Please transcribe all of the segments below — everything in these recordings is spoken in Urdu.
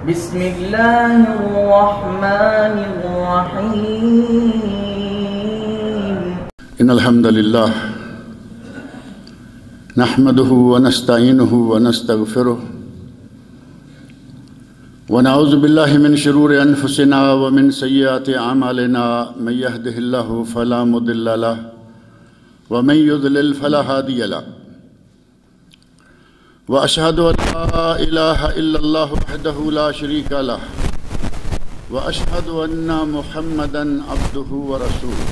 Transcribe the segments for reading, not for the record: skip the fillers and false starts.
بسم الله الرحمن الرحيم. إن الحمد لله نحمده ونستعينه ونستغفره ونعوذ بالله من شرور أنفسنا ومن سيئات أعمالنا من يهده الله فلا مضل له ومن يضلل فلا هادي له وأشهد أن لا إله إلا الله وحده لا شريك له وأشهد أن محمدًا عبده ورسوله.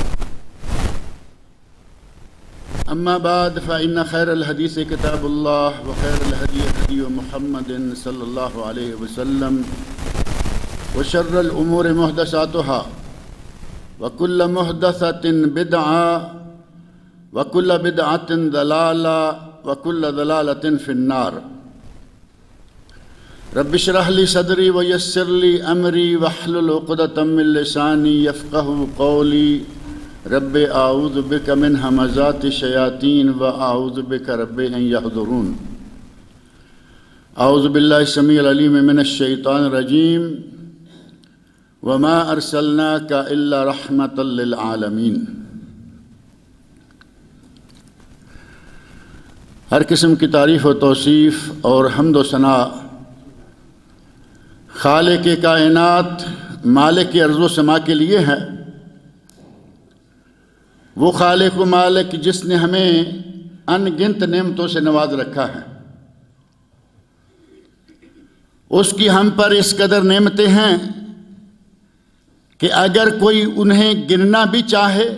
أما بعد فإن خير الحديث كتاب الله وخير الهدي هدي محمد صلى الله عليه وسلم وشر الأمور محدثاتها وكل محدثة بدعة وكل بدعة ضلالة وكل ضلالة في النار. رب اشرح لي صدري ويسر لي أمري واحلل عقدة من لساني يفقهوا قولي. رب اعوذ بک من همزات الشیاطین و اعوذ بک رب ان یحضرون. اعوذ باللہ السمیع العلیم من الشیطان الرجیم وما ارسلناک الا رحمۃ للعالمین. ہر قسم کی تعریف و توصیف اور حمد و ثنا خالق کائنات مالک ارض و سما کے لیے ہے. وہ خالق و مالک جس نے ہمیں ان گنت نعمتوں سے نواز رکھا ہے، اس کی ہم پر اس قدر نعمتیں ہیں کہ اگر کوئی انہیں گننا بھی چاہے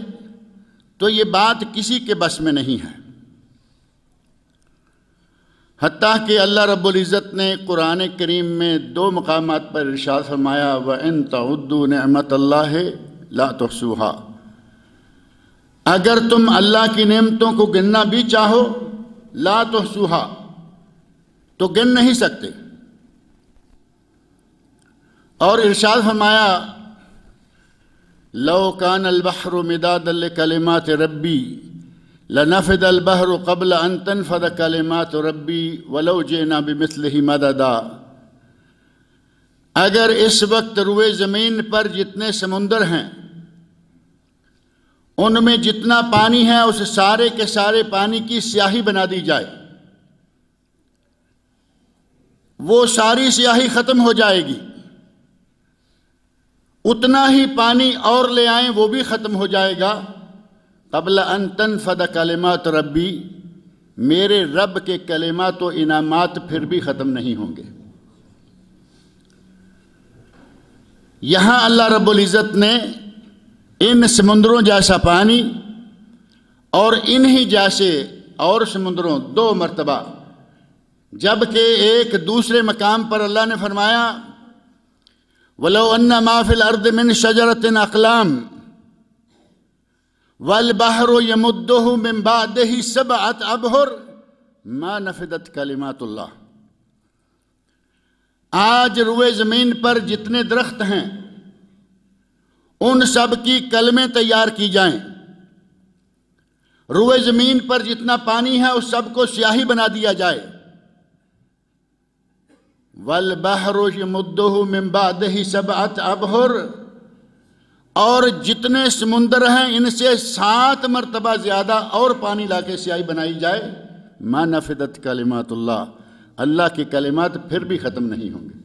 تو یہ بات کسی کے بس میں نہیں ہے. حتیٰ کہ اللہ رب العزت نے قرآن کریم میں 2 مقامات پر ارشاد فرمایا وَإِن تَعُدُّوا نِعْمَتَ اللَّهِ لَا تُحْصُوهَا. اگر تم اللہ کی نعمتوں کو گننا بھی چاہو لا تحصوها تو گن نہیں سکتے. اور ارشاد فرمایا لو کان البحر مدادا لکلمات ربی لنفد البحر قبل ان تنفد کلمات ربی ولو جئنا بمثلہ مددا. اگر اس وقت روئے زمین پر جتنے سمندر ہیں ان میں جتنا پانی ہے اس سارے کے سارے پانی کی سیاہی بنا دی جائے، وہ ساری سیاہی ختم ہو جائے گی. اتنا ہی پانی اور لے آئیں وہ بھی ختم ہو جائے گا. قبل ان تنفد کلمات ربی، میرے رب کے کلمات و انعامات پھر بھی ختم نہیں ہوں گے. یہاں اللہ رب العزت نے ان سمندروں جیسا پانی اور انہی جیسے اور سمندروں 2 مرتبہ، جبکہ ایک دوسرے مقام پر اللہ نے فرمایا وَلَوْ أَنَّ مَا فِي الْأَرْضِ مِنْ شَجَرَةٍ أَقْلَامٍ وَالْبَحْرُ يَمُدُّهُ مِنْ بَعْدِهِ 7 أَبْحُرٍ مَا نَفِدَتْ كَلِمَاتُ اللَّهِ. آج روئے زمین پر جتنے درخت ہیں ان سب کی کلمیں تیار کی جائیں، روئے زمین پر جتنا پانی ہے اس سب کو سیاہی بنا دیا جائے. وَالْبَحْرُ يَمُدُّهُ مِنْ بَعْدِهِ 7 أَبْحُرٍ، اور جتنے سمندر ہیں ان سے 7 مرتبہ زیادہ اور پانی لا کے سیاہی بنائی جائے. مَا نَفِدَتْ كَلِمَاتُ اللَّهِ، اللہ کی کلمات پھر بھی ختم نہیں ہوں گے.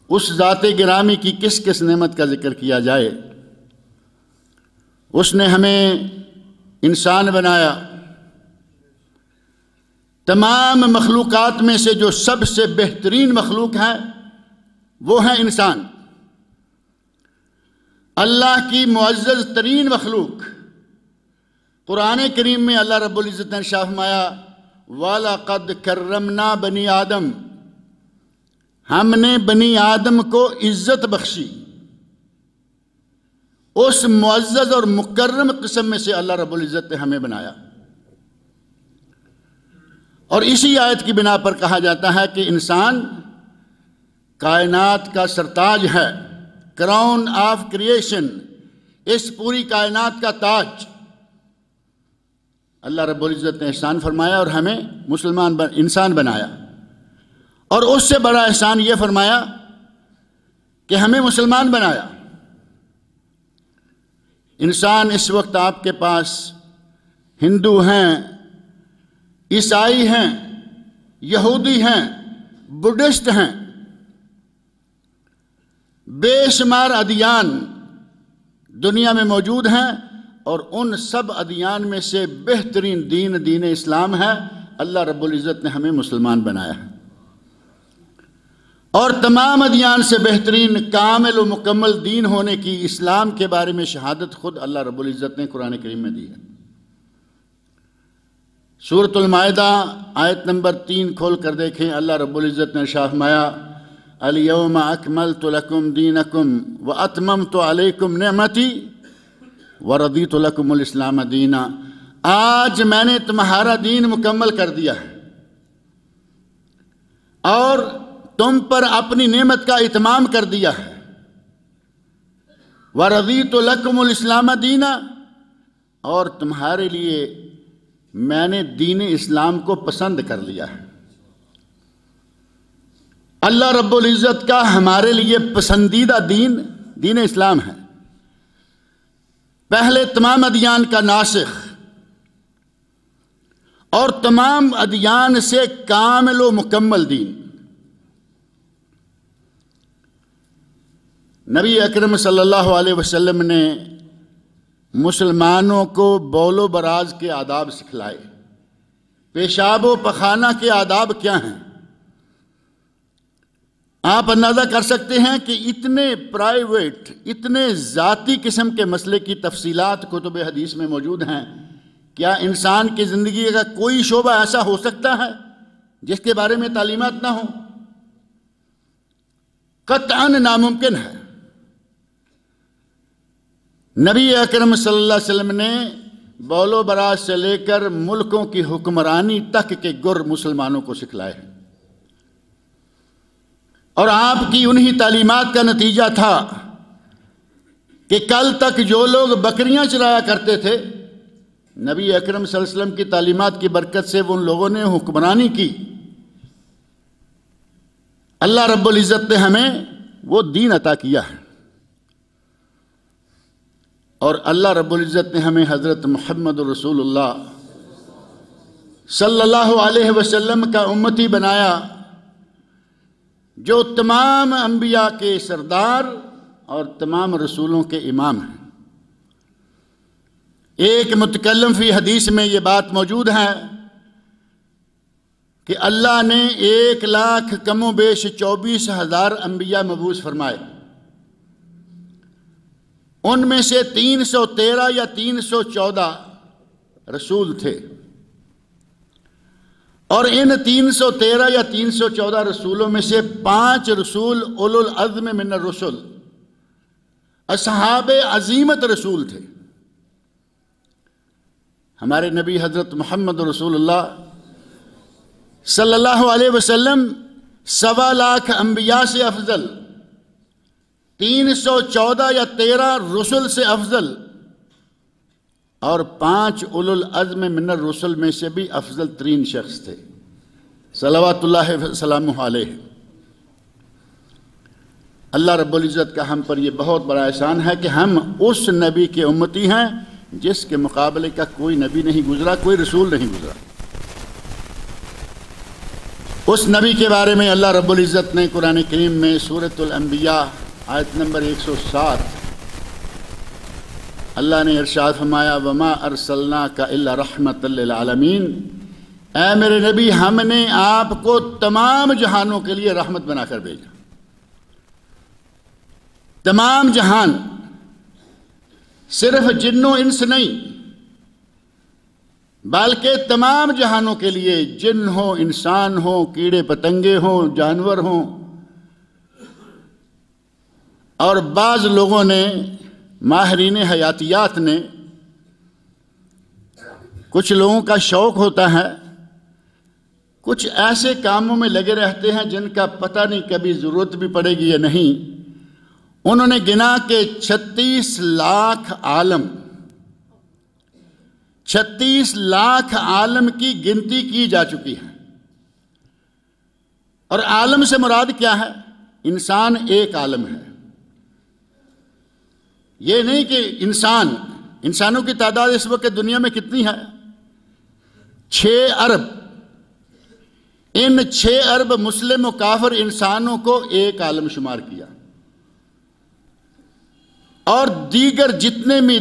اس ذات گرامی کی کس کس نعمت کا ذکر کیا جائے. اس نے ہمیں انسان بنایا. تمام مخلوقات میں سے جو سب سے بہترین مخلوق ہے وہ ہے انسان، اللہ کی معزز ترین مخلوق. قرآن کریم میں اللہ رب العزت نے ارشاد فرمایا وَلَقَدْ كَرَّمْنَا بَنِي آدم، ہم نے بنی آدم کو عزت بخشی. اس معزز اور مکرم قسم میں سے اللہ رب العزت نے ہمیں بنایا. اور اسی آیت کی بنا پر کہا جاتا ہے کہ انسان کائنات کا سرتاج ہے، کراؤن آف کریشن، اس پوری کائنات کا تاج. اللہ رب العزت نے احسان فرمایا اور ہمیں انسان بنایا. اور اس سے بڑا احسان یہ فرمایا کہ ہمیں مسلمان بنایا۔ انسان اس وقت آپ کے پاس ہندو ہیں، عیسائی ہیں، یہودی ہیں، بدھسٹ ہیں، بے شمار ادیان دنیا میں موجود ہیں، اور ان سب ادیان میں سے بہترین دین دین اسلام ہے۔ اللہ رب العزت نے ہمیں مسلمان بنایا ہے، اور تمام ادیان سے بہترین کامل و مکمل دین ہونے کی اسلام کے بارے میں شہادت خود اللہ رب العزت نے قرآن کریم میں دی ہے۔ سورۃ المائدہ آیت نمبر 3 کھول کر دیکھیں، اللہ رب العزت نے ارشاد فرمایا الیوم اکملت لکم دینکم واتممت علیکم نعمتی ورضیت لکم الاسلام دینا۔ آج میں نے تمہارا دین مکمل کر دیا ہے اور تم پر اپنی نعمت کا اتمام کر دیا ہے۔ وَرَضِيتُ لَكُمُ الْإِسْلَامَ دِينًا، اور تمہارے لیے میں نے دین اسلام کو پسند کر لیا ہے۔ اللہ رب العزت کا ہمارے لیے پسندیدہ دین دین اسلام ہے، پہلے تمام ادیان کا ناسخ اور تمام ادیان سے کامل و مکمل دین۔ نبی اکرم صلی اللہ علیہ وسلم نے مسلمانوں کو بول و براز کے آداب سکھلائے۔ پیشاب و پخانہ کے آداب کیا ہیں؟ آپ اندازہ کر سکتے ہیں کہ اتنے پرائیویٹ، اتنے ذاتی قسم کے مسئلے کی تفصیلات کتب حدیث میں موجود ہیں۔ کیا انسان کی زندگی کا کوئی شعبہ ایسا ہو سکتا ہے جس کے بارے میں تعلیمات نہ ہوں؟ قطعاً ناممکن ہے۔ نبی اکرم صلی اللہ علیہ وسلم نے بول و براز سے لے کر ملکوں کی حکمرانی تک کے گر مسلمانوں کو سکھلائے ہیں، اور آپ کی انہی تعلیمات کا نتیجہ تھا کہ کل تک جو لوگ بکریاں چرایا کرتے تھے، نبی اکرم صلی اللہ علیہ وسلم کی تعلیمات کی برکت سے ان لوگوں نے حکمرانی کی۔ اللہ رب العزت نے ہمیں وہ دین عطا کیا ہے، اور اللہ رب العزت نے ہمیں حضرت محمد رسول اللہ صلی اللہ علیہ وسلم کا امتی بنایا، جو تمام انبیاء کے سردار اور تمام رسولوں کے امام ہیں۔ ایک متکلم فی حدیث میں یہ بات موجود ہے کہ اللہ نے 1,00,000 کم و بیش 24,000 انبیاء مبعوث فرمائے، ان میں سے 313 یا 314 رسول تھے، اور ان 313 یا 314 رسولوں میں سے 5 رسول اولو العزم من الرسل، اصحاب عزیمت رسول تھے۔ ہمارے نبی حضرت محمد رسول اللہ صلی اللہ علیہ وسلم 1.25 انبیاء سے افضل، 314 یا 13 رسل سے افضل، اور 5 اولو العزم من الرسل میں سے بھی افضل ترین شخص تھے، صلوات اللہ وسلامہ علیہ۔ اللہ رب العزت کا ہم پر یہ بہت بڑا احسان ہے کہ ہم اس نبی کے امتی ہیں جس کے مقابلے کا کوئی نبی نہیں گزرا، کوئی رسول نہیں گزرا۔ اس نبی کے بارے میں اللہ رب العزت نے قرآن کریم میں سورۃ الانبیاء آیت نمبر 107 اللہ نے ارشاد فرمایا وما ارسلناک الا رحمۃ للعالمین، اے میرے نبی ہم نے آپ کو تمام جہانوں کے لیے رحمت بنا کر بھیجا۔ تمام جہان، صرف جن و انس نہیں، بلکہ تمام جہانوں کے لیے، جن ہوں، انسان ہوں، کیڑے پتنگے ہوں، جانور ہوں۔ اور بعض لوگوں نے، ماہرین حیاتیات نے، کچھ لوگوں کا شوق ہوتا ہے، کچھ ایسے کاموں میں لگے رہتے ہیں جن کا پتہ نہیں کبھی ضرورت بھی پڑے گی یا نہیں۔ انہوں نے گنا کہ 36 لاکھ عالم، 36 لاکھ عالم کی گنتی کی جا چکی ہے۔ اور عالم سے مراد کیا ہے؟ انسان ایک عالم ہے. یہ نہیں کہ انسانوں کی تعداد اس وقت دنیا میں کتنی ہے؟ 6 ارب. ان 6 ارب مسلم و کافر انسانوں کو ایک عالم شمار کیا، اور دیگر جتنے بھی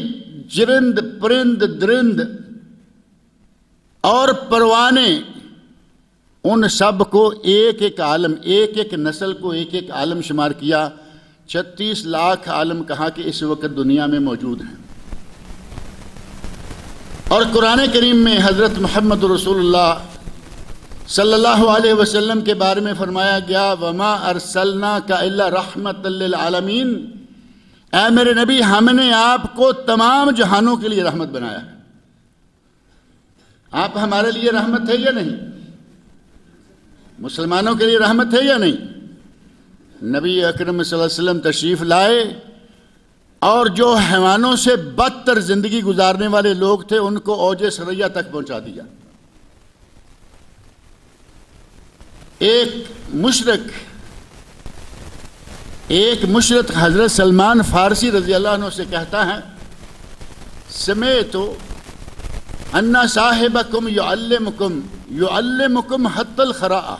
جرند، پرند، درند اور پروانے، ان سب کو ایک ایک عالم، ایک ایک نسل کو ایک ایک عالم شمار کیا. 36 لاکھ عالم کہا کہ اس وقت دنیا میں موجود ہیں. اور قرآن کریم میں حضرت محمد رسول اللہ صلی اللہ علیہ وسلم کے بارے میں فرمایا گیا وَمَا أَرْسَلْنَاكَ إِلَّا رَحْمَةً لِّلْعَالَمِينَ، اے میرے نبی ہم نے آپ کو تمام جہانوں کے لیے رحمت بنایا ہے. آپ ہمارے لیے رحمت ہے یا نہیں؟ مسلمانوں کے لیے رحمت ہے یا نہیں؟ نبی اکرم صلی اللہ علیہ وسلم تشریف لائے اور جو حیوانوں سے بدتر زندگی گزارنے والے لوگ تھے ان کو اوج ثریا تک پہنچا دیا. ایک مشرک حضرت سلمان فارسی رضی اللہ عنہ سے کہتا ہے سمعت ان صاحبکم یعلمکم حتی الخراء،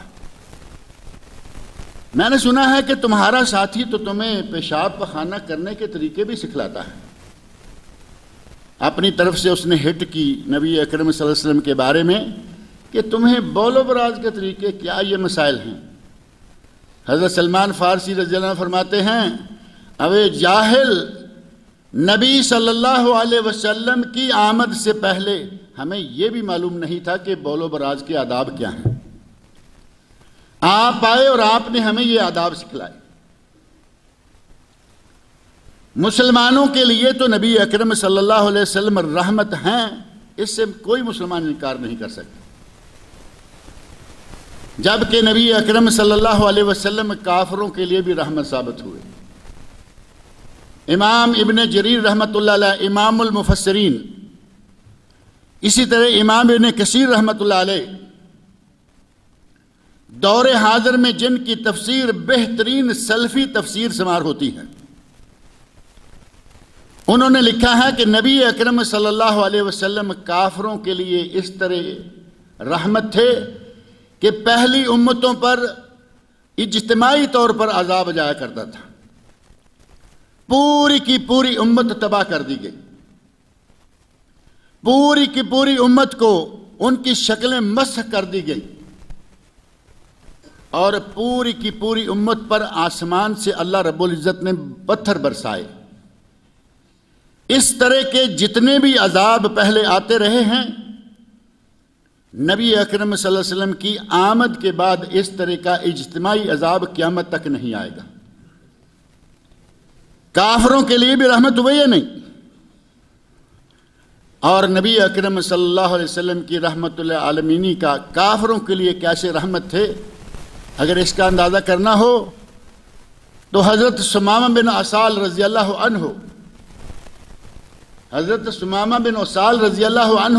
میں نے سنا ہے کہ تمہارا ساتھی تو تمہیں پیشاب پخانہ کرنے کے طریقے بھی سکھلاتا ہے. اپنی طرف سے اس نے ہٹ کی نبی اکرم صلی اللہ علیہ وسلم کے بارے میں کہ تمہیں بول و براز کے طریقے کیا یہ مسائل ہیں. حضرت سلمان فارسی رضی اللہ عنہ فرماتے ہیں اوے جاہل، نبی صلی اللہ علیہ وسلم کی آمد سے پہلے ہمیں یہ بھی معلوم نہیں تھا کہ بول و براز کے آداب کیا ہیں. آپ آئے اور آپ نے ہمیں یہ آداب سکھلائے. مسلمانوں کے لیے تو نبی اکرم صلی اللہ علیہ وسلم رحمت ہیں، اس سے کوئی مسلمان انکار نہیں کر سکتا. جبکہ نبی اکرم صلی اللہ علیہ وسلم کافروں کے لیے بھی رحمت ثابت ہوئے. امام ابن جریر رحمۃ اللہ علیہ امام المفسرین، اسی طرح امام ابن کثیر رحمۃ اللہ علیہ دور حاضر میں جن کی تفسیر بہترین سلفی تفسیر شمار ہوتی ہے، انہوں نے لکھا ہے کہ نبی اکرم صلی اللہ علیہ وسلم کافروں کے لیے اس طرح رحمت تھے کہ پہلی امتوں پر اجتماعی طور پر عذاب جایا کرتا تھا. پوری کی پوری امت تباہ کر دی گئی. پوری کی پوری امت کو ان کی شکلیں مسخ کر دی گئی، اور پوری کی پوری امت پر آسمان سے اللہ رب العزت نے پتھر برسائے. اس طرح کے جتنے بھی عذاب پہلے آتے رہے ہیں، نبی اکرم صلی اللہ علیہ وسلم کی آمد کے بعد اس طرح کا اجتماعی عذاب قیامت تک نہیں آئے گا. کافروں کے لیے بھی رحمت ہوئی ہے نہیں. اور نبی اکرم صلی اللہ علیہ وسلم کی رحمت للعالمین کا کافروں کے لیے کیسے رحمت تھے، اگر اس کا اندازہ کرنا ہو تو حضرت ثمامہ بن عسال رضی اللہ عنہ، حضرت ثمامہ بن عسال رضی اللہ عنہ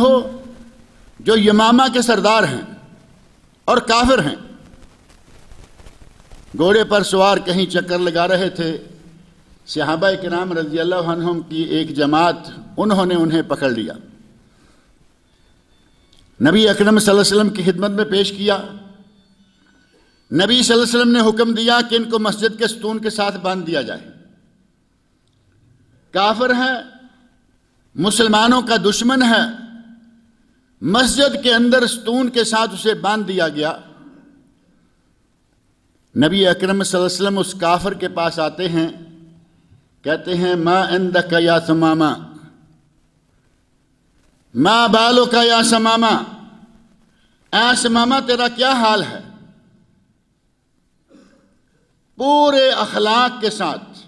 جو یمامہ کے سردار ہیں اور کافر ہیں، گھوڑے پر سوار کہیں چکر لگا رہے تھے. صحابہ کرام رضی اللہ عنہم کی ایک جماعت انہوں نے انہیں پکڑ لیا، نبی اکرم صلی اللہ علیہ وسلم کی خدمت میں پیش کیا. نبی صلی اللہ علیہ وسلم نے حکم دیا کہ ان کو مسجد کے ستون کے ساتھ باندھ دیا جائے. کافر ہے، مسلمانوں کا دشمن ہے، مسجد کے اندر ستون کے ساتھ اسے باندھ دیا گیا. نبی اکرم صلی اللہ علیہ وسلم اس کافر کے پاس آتے ہیں، کہتے ہیں ما عندک یا ثمامہ، ما بالک یا ثمامہ، اے ثمامہ تیرا کیا حال ہے؟ پورے اخلاق کے ساتھ،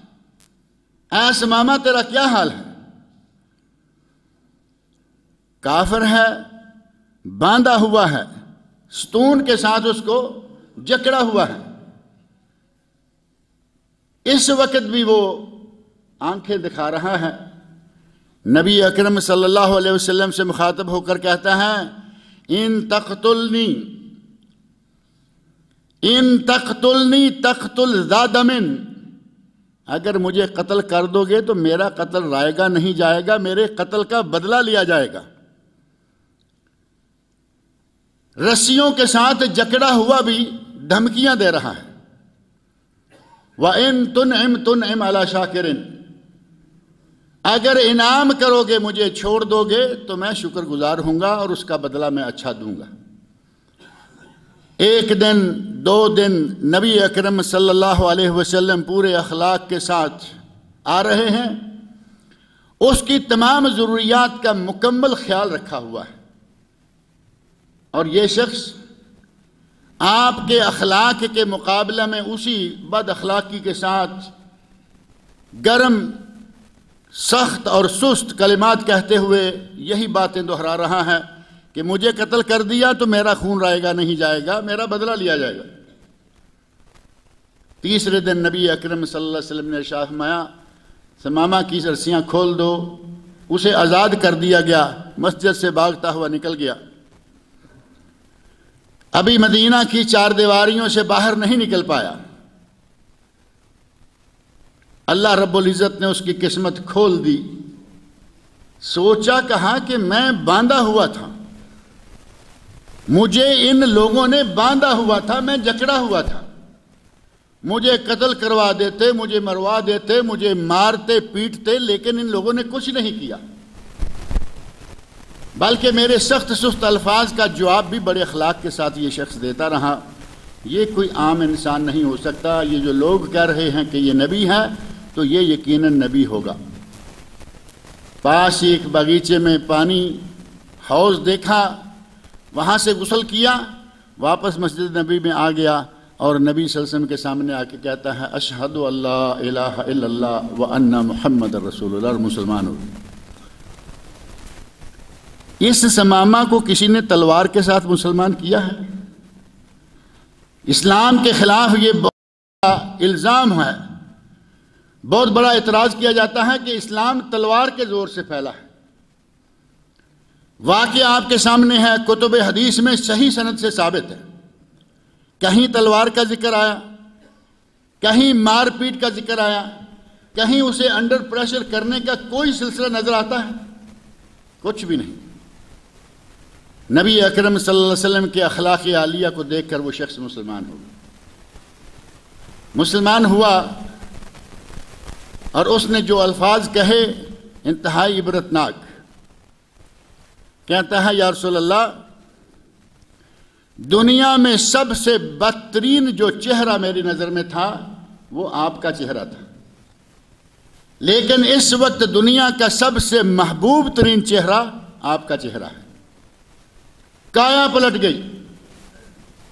اے ثمامہ تیرا کیا حال ہے؟ کافر ہے، باندھا ہوا ہے، ستون کے ساتھ اس کو جکڑا ہوا ہے. اس وقت بھی وہ آنکھیں دکھا رہا ہے. نبی اکرم صلی اللہ علیہ وسلم سے مخاطب ہو کر کہتا ہے ان تقتلنی ان تقتلنی تقتل ذا دم، اگر مجھے قتل کر دو گے تو میرا قتل رائے گا نہیں جائے گا، میرے قتل کا بدلہ لیا جائے گا۔ رسیوں کے ساتھ جکڑا ہوا بھی دھمکیاں دے رہا ہے۔ وَإِن تُنْعِمْ تُنْعِمْ عَلَى شَاكِرٍ، اگر انعام کرو گے مجھے چھوڑ دو گے تو میں شکر گزار ہوں گا اور اس کا بدلہ میں اچھا دوں گا۔ ایک دن 2 دن نبی اکرم صلی اللہ علیہ وسلم پورے اخلاق کے ساتھ آ رہے ہیں، اس کی تمام ضروریات کا مکمل خیال رکھا ہوا ہے، اور یہ شخص آپ کے اخلاق کے مقابلہ میں اسی بد اخلاقی کے ساتھ گرم، سخت اور سست کلمات کہتے ہوئے یہی باتیں دہرا رہا ہے کہ مجھے قتل کر دیا تو میرا خون رائے گا نہیں جائے گا، میرا بدلہ لیا جائے گا۔ تیسرے دن نبی اکرم صلی اللہ علیہ وسلم نے ارشاد فرمایا ثمامہ کی رسیاں کھول دو، اسے آزاد کر دیا گیا، مسجد سے بھاگتا ہوا نکل گیا۔ ابھی مدینہ کی 4 دیواریوں سے باہر نہیں نکل پایا، اللہ رب العزت نے اس کی قسمت کھول دی۔ سوچا کہا کہ میں باندھا ہوا تھا، مجھے ان لوگوں نے باندھا ہوا تھا، میں جکڑا ہوا تھا، مجھے قتل کروا دیتے، مجھے مروا دیتے، مجھے مارتے پیٹتے، لیکن ان لوگوں نے کچھ نہیں کیا، بلکہ میرے سخت سست الفاظ کا جواب بھی بڑے اخلاق کے ساتھ یہ شخص دیتا رہا۔ یہ کوئی عام انسان نہیں ہو سکتا، یہ جو لوگ کہہ رہے ہیں کہ یہ نبی ہے تو یہ یقیناً نبی ہوگا۔ پاس ہی ایک باغیچے میں پانی حوض دیکھا، وہاں سے غسل کیا، واپس مسجد نبی میں آ گیا اور نبی صلی اللہ علیہ وسلم کے سامنے آ کے کہتا ہے اشہد اللہ الہ الا اللہ وان محمد رسول اللہ، اور مسلمان ہو۔ اس ثمامہ کو کسی نے تلوار کے ساتھ مسلمان کیا ہے؟ اسلام کے خلاف یہ بہت بڑا الزام ہے، بہت بڑا اعتراض کیا جاتا ہے کہ اسلام تلوار کے زور سے پھیلا ہے۔ واقعہ آپ کے سامنے ہے، کتب حدیث میں صحیح سند سے ثابت ہے، کہیں تلوار کا ذکر آیا، کہیں مار پیٹ کا ذکر آیا، کہیں اسے انڈر پریشر کرنے کا کوئی سلسلہ نظر آتا ہے؟ کچھ بھی نہیں۔ نبی اکرم صلی اللہ علیہ وسلم کے اخلاق عالیہ کو دیکھ کر وہ شخص مسلمان ہو گیا، مسلمان ہوا، اور اس نے جو الفاظ کہے انتہائی عبرتناک، کہتا ہے یا رسول اللہ، دنیا میں سب سے بدترین جو چہرہ میری نظر میں تھا وہ آپ کا چہرہ تھا، لیکن اس وقت دنیا کا سب سے محبوب ترین چہرہ آپ کا چہرہ ہے۔ کایا پلٹ گئی،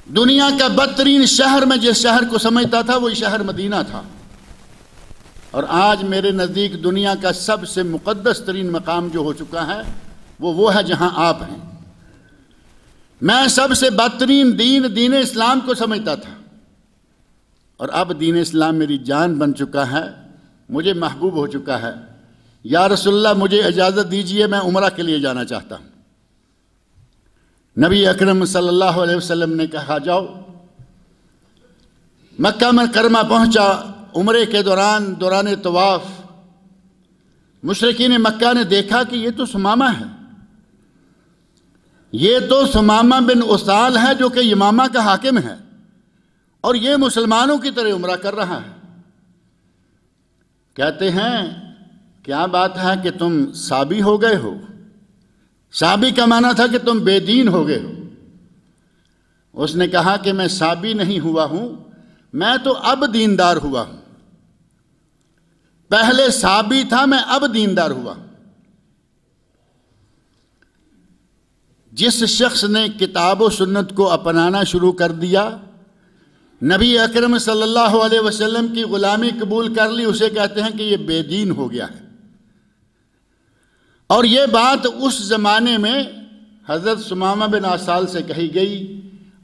دنیا کا بدترین شہر میں جس شہر کو سمجھتا تھا وہی شہر مدینہ تھا، اور آج میرے نزدیک دنیا کا سب سے مقدس ترین مقام جو ہو چکا ہے وہ ہے جہاں آپ ہیں۔ میں سب سے بدترین دین اسلام کو سمجھتا تھا، اور اب دین اسلام میری جان بن چکا ہے، مجھے محبوب ہو چکا ہے۔ یا رسول اللہ مجھے اجازت دیجئے، میں عمرہ کے لیے جانا چاہتا ہوں۔ نبی اکرم صلی اللہ علیہ وسلم نے کہا جاؤ۔ مکہ مکرمہ پہنچا، عمرے کے دوران طواف مشرکین مکہ نے دیکھا کہ یہ تو ثمامہ ہے، یہ تو ثمامہ بن اسال ہے جو کہ یمامہ کا حاکم ہے، اور یہ مسلمانوں کی طرح عمرہ کر رہا ہے۔ کہتے ہیں کیا بات ہے کہ تم صابی ہو گئے ہو؟ صابی کا معنی تھا کہ تم بے دین ہو گئے ہو۔ اس نے کہا کہ میں صابی نہیں ہوا ہوں، میں تو اب دیندار ہوا ہوں، پہلے صابی تھا، میں اب دیندار ہوا۔ جس شخص نے کتاب و سنت کو اپنانا شروع کر دیا، نبی اکرم صلی اللہ علیہ وسلم کی غلامی قبول کر لی، اسے کہتے ہیں کہ یہ بے دین ہو گیا ہے۔ اور یہ بات اس زمانے میں حضرت ثمامہ بن اسال سے کہی گئی،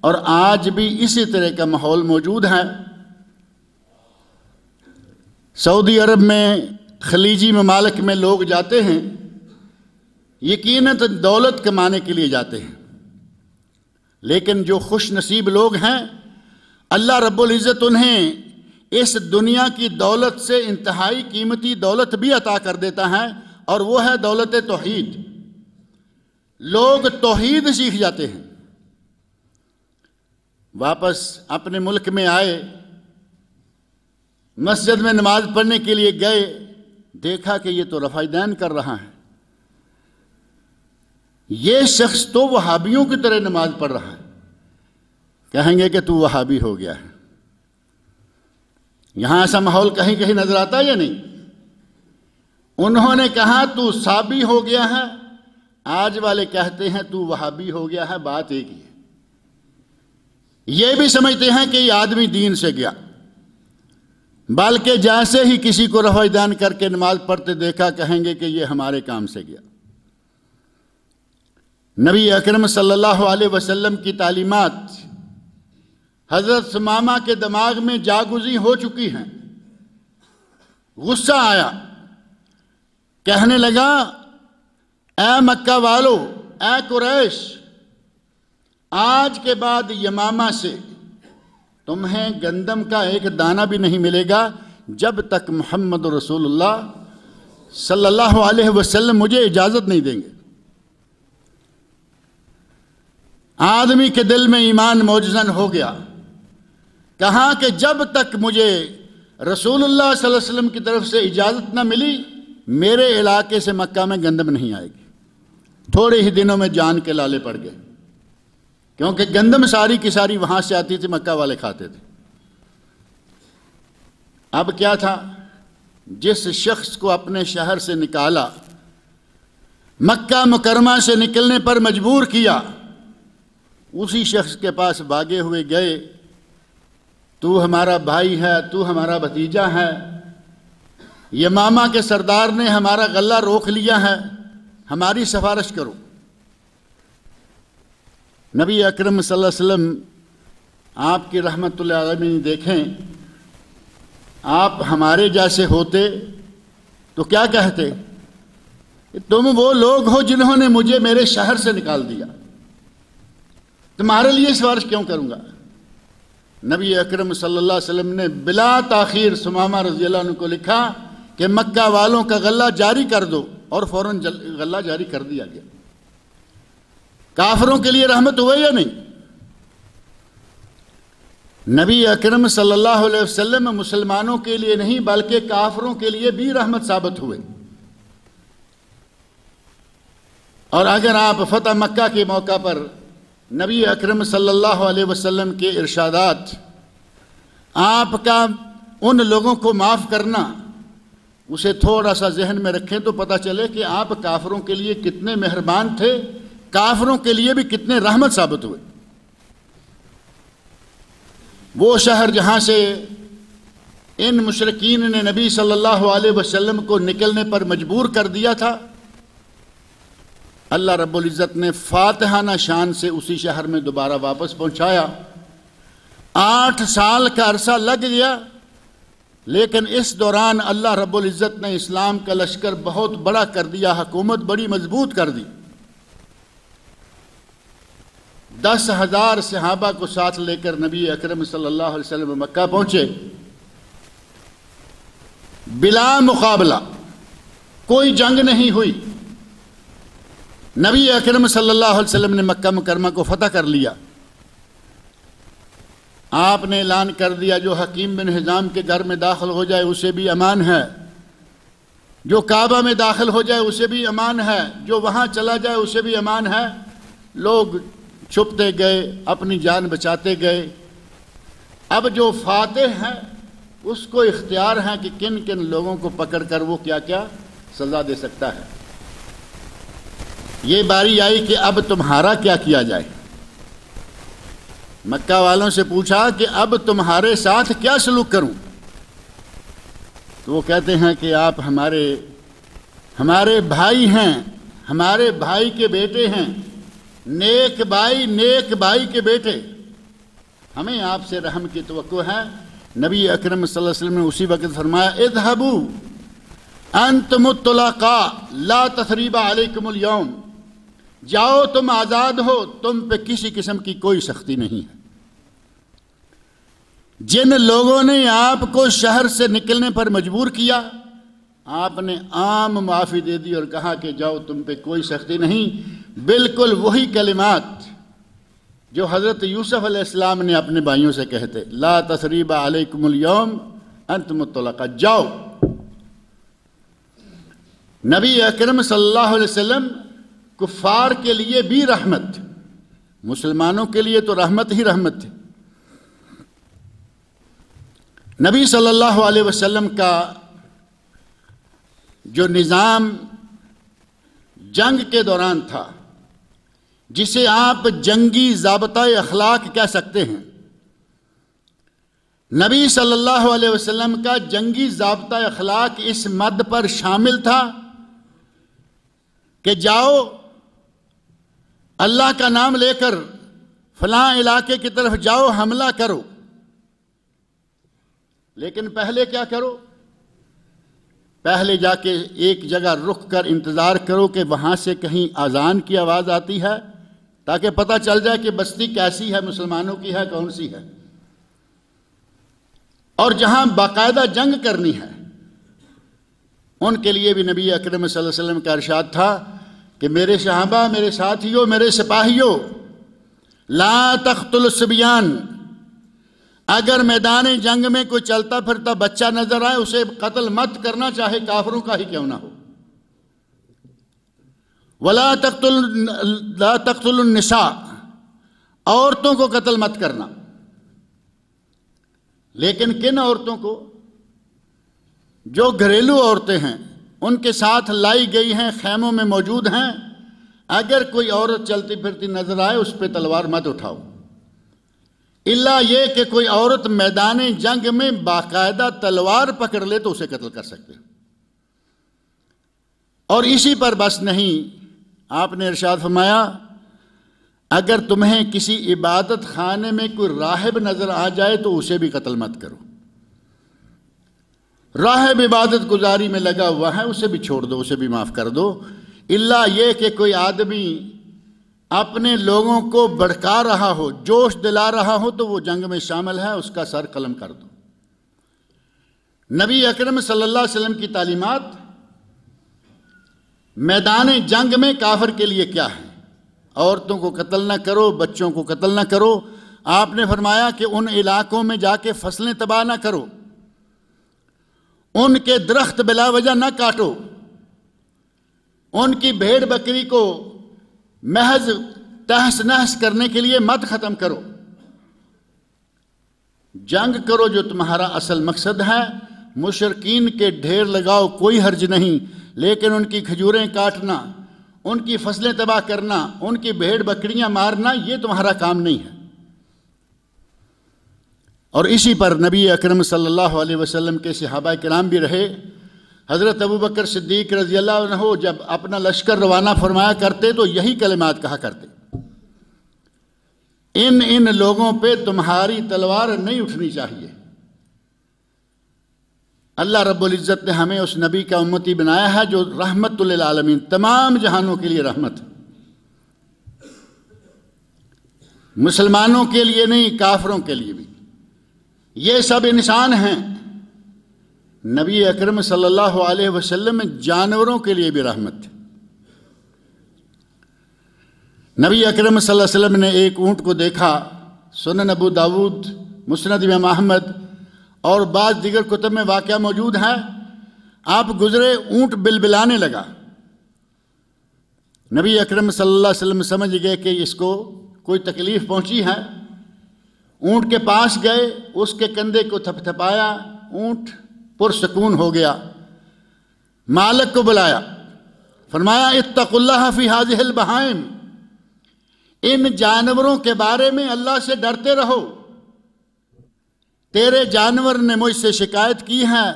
اور آج بھی اسی طرح کا ماحول موجود ہے۔ سعودی عرب میں، خلیجی ممالک میں لوگ جاتے ہیں، یقیناً دولت کمانے کے لیے جاتے ہیں، لیکن جو خوش نصیب لوگ ہیں اللہ رب العزت انہیں اس دنیا کی دولت سے انتہائی قیمتی دولت بھی عطا کر دیتا ہے، اور وہ ہے دولت توحید۔ لوگ توحید سیکھ جاتے ہیں، واپس اپنے ملک میں آئے، مسجد میں نماز پڑھنے کے لیے گئے، دیکھا کہ یہ تو رفع دین کر رہا ہے، یہ شخص تو وہابیوں کی طرح نماز پڑھ رہا ہے، کہیں گے کہ تو وہابی ہو گیا ہے۔ یہاں ایسا ماحول کہیں کہیں نظر آتا ہے یا نہیں؟ انہوں نے کہا تو صابی ہو گیا ہے، آج والے کہتے ہیں تو وہابی ہو گیا ہے، بات ایک ہی ہے۔ یہ بھی سمجھتے ہیں کہ یہ آدمی دین سے گیا، بلکہ جیسے ہی کسی کو رفع دین کر کے نماز پڑھتے دیکھا کہیں گے کہ یہ ہمارے کام سے گیا۔ نبی اکرم صلی اللہ علیہ وسلم کی تعلیمات حضرت ثمامہ کے دماغ میں جاگزی ہو چکی ہیں۔ غصہ آیا، کہنے لگا اے مکہ والو، اے قریش، آج کے بعد یمامہ سے تمہیں گندم کا ایک دانہ بھی نہیں ملے گا جب تک محمد رسول اللہ صلی اللہ علیہ وسلم مجھے اجازت نہیں دیں گے۔ آدمی کے دل میں ایمان موجزن ہو گیا، کہا کہ جب تک مجھے رسول اللہ صلی اللہ علیہ وسلم کی طرف سے اجازت نہ ملی، میرے علاقے سے مکہ میں گندم نہیں آئے گی۔ تھوڑے ہی دنوں میں جان کے لالے پڑ گئے، کیونکہ گندم ساری کی ساری وہاں سے آتی تھی، مکہ والے کھاتے تھے۔ اب کیا تھا؟ جس شخص کو اپنے شہر سے نکالا، مکہ مکرمہ سے نکلنے پر مجبور کیا، اسی شخص کے پاس بھاگے ہوئے گئے، تو ہمارا بھائی ہے، تو ہمارا بھتیجا ہے، یمامہ کے سردار نے ہمارا غلہ روک لیا ہے، ہماری سفارش کرو۔ نبی اکرم صلی اللہ علیہ وسلم آپ کی رحمت اللہ علیہ دیکھیں، آپ ہمارے جیسے ہوتے تو کیا کہتے؟ تم وہ لوگ ہو جنہوں نے مجھے میرے شہر سے نکال دیا، تمہارے لیے سفارش کیوں کروں گا؟ نبی اکرم صلی اللہ علیہ وسلم نے بلا تاخیر ثمامہ رضی اللہ عنہ کو لکھا کہ مکہ والوں کا غلہ جاری کر دو، اور فوراً غلہ جاری کر دیا گیا۔ کافروں کے لیے رحمت ہوئے یا نہیں؟ نبی اکرم صلی اللہ علیہ وسلم مسلمانوں کے لیے نہیں بلکہ کافروں کے لیے بھی رحمت ثابت ہوئے۔ اور اگر آپ فتح مکہ کے موقع پر نبی اکرم صلی اللہ علیہ وسلم کے ارشادات، آپ کا ان لوگوں کو معاف کرنا، اسے تھوڑا سا ذہن میں رکھیں تو پتہ چلے کہ آپ کافروں کے لیے کتنے مہربان تھے، کافروں کے لیے بھی کتنے رحمت ثابت ہوئے۔ وہ شہر جہاں سے ان مشرکین نے نبی صلی اللہ علیہ وسلم کو نکلنے پر مجبور کر دیا تھا، اللہ رب العزت نے فاتحانہ شان سے اسی شہر میں دوبارہ واپس پہنچایا۔ 8 سال کا عرصہ لگ گیا، لیکن اس دوران اللہ رب العزت نے اسلام کا لشکر بہت بڑا کر دیا، حکومت بڑی مضبوط کر دی۔ 10,000 صحابہ کو ساتھ لے کر نبی اکرم صلی اللہ علیہ وسلم مکہ پہنچے، بلا مقابلہ، کوئی جنگ نہیں ہوئی۔ نبی اکرم صلی اللہ علیہ وسلم نے مکہ مکرمہ کو فتح کر لیا۔ آپ نے اعلان کر دیا جو حکیم بن حزام کے گھر میں داخل ہو جائے اسے بھی امان ہے، جو کعبہ میں داخل ہو جائے اسے بھی امان ہے، جو وہاں چلا جائے اسے بھی امان ہے۔ لوگ چھپتے گئے، اپنی جان بچاتے گئے۔ اب جو فاتح ہے اس کو اختیار ہے کہ کن کن لوگوں کو پکڑ کر وہ کیا کیا سزا دے سکتا ہے۔ یہ باری آئی کہ اب تمہارا کیا کیا جائے۔ مکہ والوں سے پوچھا کہ اب تمہارے ساتھ کیا سلوک کروں؟ تو وہ کہتے ہیں کہ آپ ہمارے بھائی ہیں، ہمارے بھائی کے بیٹے ہیں، نیک بھائی کے بیٹے، ہمیں آپ سے رحم کی توقع ہے۔ نبی اکرم صلی اللہ علیہ وسلم نے اسی وقت فرمایا اذهبوا انتم الطلقاء لا تثریب علیکم اليوم، جاؤ تم آزاد ہو، تم پہ کسی قسم کی کوئی سختی نہیں ہے۔ جن لوگوں نے آپ کو شہر سے نکلنے پر مجبور کیا، آپ نے عام معافی دے دی اور کہا کہ جاؤ، تم پہ کوئی سختی نہیں۔ بالکل وہی کلمات جو حضرت یوسف علیہ السلام نے اپنے بھائیوں سے کہتے، لا تثریب علیکم اليوم انتم الطلقاء، جاؤ۔ نبی اکرم صلی اللہ علیہ وسلم کفار کے لیے بھی رحمت، مسلمانوں کے لیے تو رحمت ہی رحمت تھی۔ نبی صلی اللہ علیہ وسلم کا جو نظام جنگ کے دوران تھا، جسے آپ جنگی ضابطۂ اخلاق کہہ سکتے ہیں، نبی صلی اللہ علیہ وسلم کا جنگی ضابطۂ اخلاق اس مد پر شامل تھا کہ جاؤ، اللہ کا نام لے کر فلاں علاقے کی طرف جاؤ، حملہ کرو، لیکن پہلے کیا کرو؟ پہلے جا کے ایک جگہ رک کر انتظار کرو کہ وہاں سے کہیں اذان کی آواز آتی ہے، تاکہ پتہ چل جائے کہ بستی کیسی ہے، مسلمانوں کی ہے، کون سی ہے۔ اور جہاں باقاعدہ جنگ کرنی ہے، ان کے لیے بھی نبی اکرم صلی اللہ علیہ وسلم کا ارشاد تھا کہ میرے صحابہ، میرے ساتھیوں، میرے سپاہیوں، لا تقتلوا الصبیان، اگر میدان جنگ میں کوئی چلتا پھرتا بچہ نظر آئے اسے قتل مت کرنا، چاہے کافروں کا ہی کیوں نہ ہو۔ ولا تقتلوا النساء، عورتوں کو قتل مت کرنا۔ لیکن کن عورتوں کو؟ جو گھریلو عورتیں ہیں، ان کے ساتھ لائی گئی ہیں، خیموں میں موجود ہیں، اگر کوئی عورت چلتی پھرتی نظر آئے اس پہ تلوار مت اٹھاؤ، الا یہ کہ کوئی عورت میدان جنگ میں باقاعدہ تلوار پکڑ لے تو اسے قتل کر سکتے۔ اور اسی پر بس نہیں، آپ نے ارشاد فرمایا اگر تمہیں کسی عبادت خانے میں کوئی راہب نظر آ جائے تو اسے بھی قتل مت کرو۔ راہب عبادت گزاری میں لگا ہوا ہے، اسے بھی چھوڑ دو، اسے بھی معاف کر دو، الا یہ کہ کوئی آدمی اپنے لوگوں کو بھڑکا رہا ہو، جوش دلا رہا ہو تو وہ جنگ میں شامل ہے، اس کا سر قلم کر دو۔ نبی اکرم صلی اللہ علیہ وسلم کی تعلیمات میدان جنگ میں کافر کے لیے کیا ہے؟ عورتوں کو قتل نہ کرو، بچوں کو قتل نہ کرو۔ آپ نے فرمایا کہ ان علاقوں میں جا کے فصلیں تباہ نہ کرو، ان کے درخت بلا وجہ نہ کاٹو، ان کی بھیڑ بکری کو محض تہس نہس کرنے کے لیے مت ختم کرو۔ جنگ کرو جو تمہارا اصل مقصد ہے، مشرکین کے ڈھیر لگاؤ، کوئی حرج نہیں، لیکن ان کی کھجوریں کاٹنا، ان کی فصلیں تباہ کرنا، ان کی بھیڑ بکریاں مارنا، یہ تمہارا کام نہیں ہے۔ اور اسی پر نبی اکرم صلی اللہ علیہ وسلم کے صحابہ کرام بھی رہے۔ حضرت ابوبکر صدیق رضی اللہ عنہ جب اپنا لشکر روانہ فرمایا کرتے تو یہی کلمات کہا کرتے، ان لوگوں پہ تمہاری تلوار نہیں اٹھنی چاہیے۔ اللہ رب العزت نے ہمیں اس نبی کا امتی بنایا ہے جو رحمت للعالمین، تمام جہانوں کے لیے رحمت، مسلمانوں کے لیے نہیں، کافروں کے لیے بھی۔ یہ سب انسان ہیں۔ نبی اکرم صلی اللہ علیہ وسلم جانوروں کے لیے بھی رحمت تھی۔ نبی اکرم صلی اللہ علیہ وسلم نے ایک اونٹ کو دیکھا، سنن ابو داود، مسند امام احمد اور بعض دیگر کتب میں واقعہ موجود ہے۔ آپ گزرے، اونٹ بلبلانے لگا۔ نبی اکرم صلی اللہ علیہ وسلم سمجھ گئے کہ اس کو کوئی تکلیف پہنچی ہے، اونٹ کے پاس گئے، اس کے کندھے کو تھپتھپایا، اونٹ پرسکون ہو گیا۔ مالک کو بلایا، فرمایا اتقوا اللہ فی ہذہ البہائم، ان جانوروں کے بارے میں اللہ سے ڈرتے رہو، تیرے جانور نے مجھ سے شکایت کی ہے،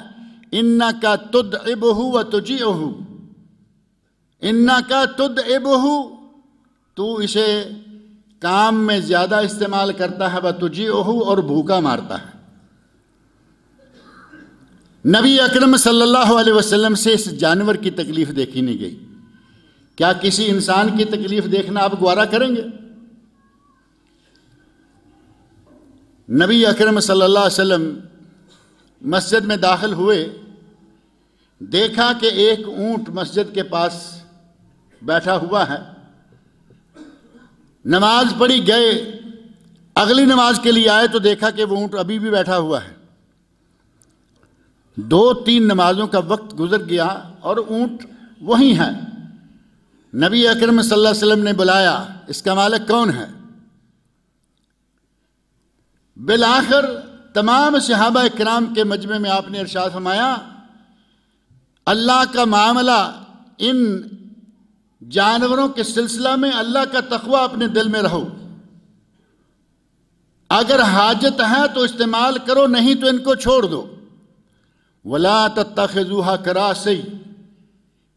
انک تدعبہ وتجیعہ، انک تدعبہ، تو اسے کام میں زیادہ استعمال کرتا ہے، وتجیعہ، اور بھوکا مارتا ہے۔ نبی اکرم صلی اللہ علیہ وسلم سے اس جانور کی تکلیف دیکھی نہیں گئی، کیا کسی انسان کی تکلیف دیکھنا آپ گوارا کریں گے؟ نبی اکرم صلی اللہ علیہ وسلم مسجد میں داخل ہوئے، دیکھا کہ ایک اونٹ مسجد کے پاس بیٹھا ہوا ہے۔ نماز پڑھی، گئے، اگلی نماز کے لیے آئے تو دیکھا کہ وہ اونٹ ابھی بھی بیٹھا ہوا ہے۔ 2-3 نمازوں کا وقت گزر گیا اور اونٹ وہی ہے۔ نبی اکرم صلی اللہ علیہ وسلم نے بلایا، اس کا مالک کون ہے؟ بالآخر تمام صحابہ کرام کے مجمع میں آپ نے ارشاد فرمایا، اللہ کا معاملہ، ان جانوروں کے سلسلہ میں اللہ کا تقوی اپنے دل میں رہو، اگر حاجت ہے تو استعمال کرو، نہیں تو ان کو چھوڑ دو۔ وَلَا تَتَّخِذُوهَا كَرَاسِيَّ،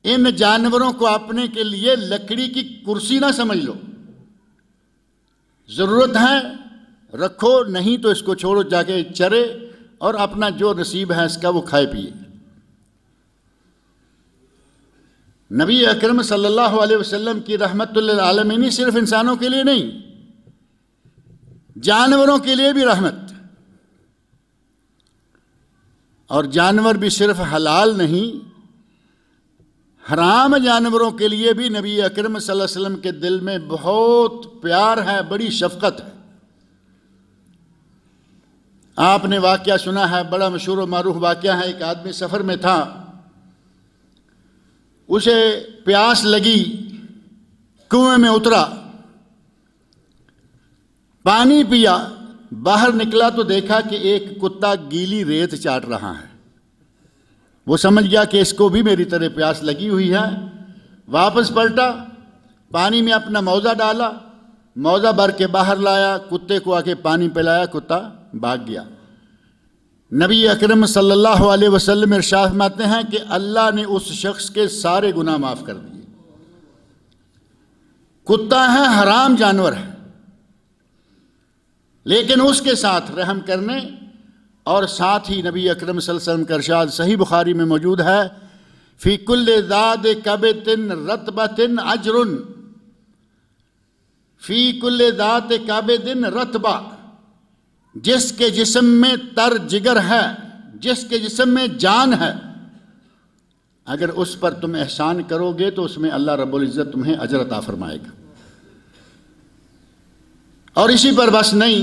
ان جانوروں کو اپنے کے لیے لکڑی کی کرسی نہ سمجھ لو، ضرورت ہے رکھو، نہیں تو اس کو چھوڑو، جا کے چرے اور اپنا جو نصیب ہے اس کا وہ کھائے پیے۔ نبی اکرم صلی اللہ علیہ وسلم کی رحمت للعالمین صرف انسانوں کے لیے نہیں، جانوروں کے لیے بھی رحمت، اور جانور بھی صرف حلال نہیں، حرام جانوروں کے لیے بھی نبی اکرم صلی اللہ علیہ وسلم کے دل میں بہت پیار ہے، بڑی شفقت ہے۔ آپ نے واقعہ سنا ہے، بڑا مشہور و معروف واقعہ ہے، ایک آدمی سفر میں تھا، اسے پیاس لگی، کنویں میں اترا، پانی پیا، باہر نکلا تو دیکھا کہ ایک کتا گیلی ریت چاٹ رہا ہے۔ وہ سمجھ گیا کہ اس کو بھی میری طرح پیاس لگی ہوئی ہے، واپس پلٹا، پانی میں اپنا موزہ ڈالا، موزہ بھر کے باہر لایا، کتے کو آ کے پانی پلایا، کتا بھاگ گیا۔ نبی اکرم صلی اللہ علیہ وسلم ارشاد فرماتے ہیں کہ اللہ نے اس شخص کے سارے گناہ معاف کر دیے۔ کتا ہے، حرام جانور ہے، لیکن اس کے ساتھ رحم کرنے، اور ساتھ ہی نبی اکرم صلی اللہ علیہ وسلم کا ارشاد صحیح بخاری میں موجود ہے، فی کل ذات کبد رطبۃ اجر، فی کل ذات کبد رطبہ، جس کے جسم میں تر جگر ہے، جس کے جسم میں جان ہے، اگر اس پر تم احسان کرو گے تو اس میں اللہ رب العزت تمہیں اجر عطا فرمائے گا۔ اور اسی پر بس نہیں،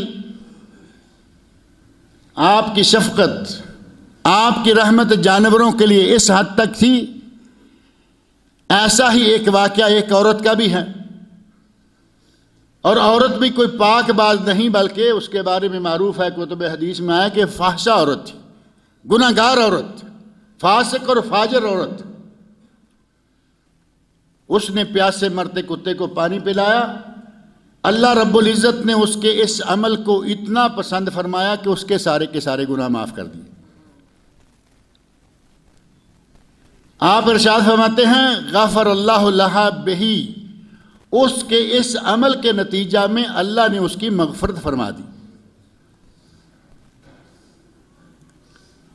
آپ کی شفقت، آپ کی رحمت جانوروں کے لیے اس حد تک تھی، ایسا ہی ایک واقعہ ایک عورت کا بھی ہے، اور عورت بھی کوئی پاک باز نہیں، بلکہ اس کے بارے میں معروف ہے، کتب حدیث میں آیا کہ فاحشہ عورت تھی، گناہ گار عورت، فاسق اور فاجر عورت۔ اس نے پیاسے مرتے کتے کو پانی پلایا، اللہ رب العزت نے اس کے اس عمل کو اتنا پسند فرمایا کہ اس کے سارے گناہ معاف کر دیے۔ آپ ارشاد فرماتے ہیں، غفر اللہ لہا بہی، اس کے اس عمل کے نتیجہ میں اللہ نے اس کی مغفرت فرما دی۔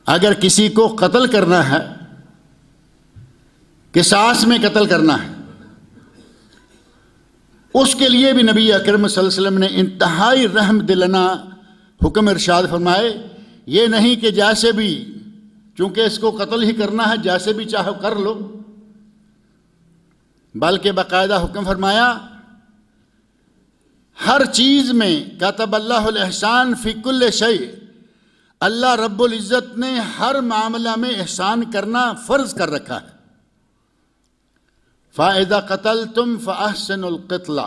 اگر کسی کو قتل کرنا ہے، قصاص میں قتل کرنا ہے، اس کے لیے بھی نبی اکرم صلی اللہ علیہ وسلم نے انتہائی رحم دلنا حکم ارشاد فرمائے۔ یہ نہیں کہ جیسے بھی، چونکہ اس کو قتل ہی کرنا ہے، جیسے بھی چاہو کر لو، بلکہ باقاعدہ حکم فرمایا، ہر چیز میں کتب اللہ الاحسان فی کل شیء، اللہ رب العزت نے ہر معاملہ میں احسان کرنا فرض کر رکھا ہے۔ فَإِذَا قَتَلْتُمْ فَأَحْسِنُوا الْقِتْلَ،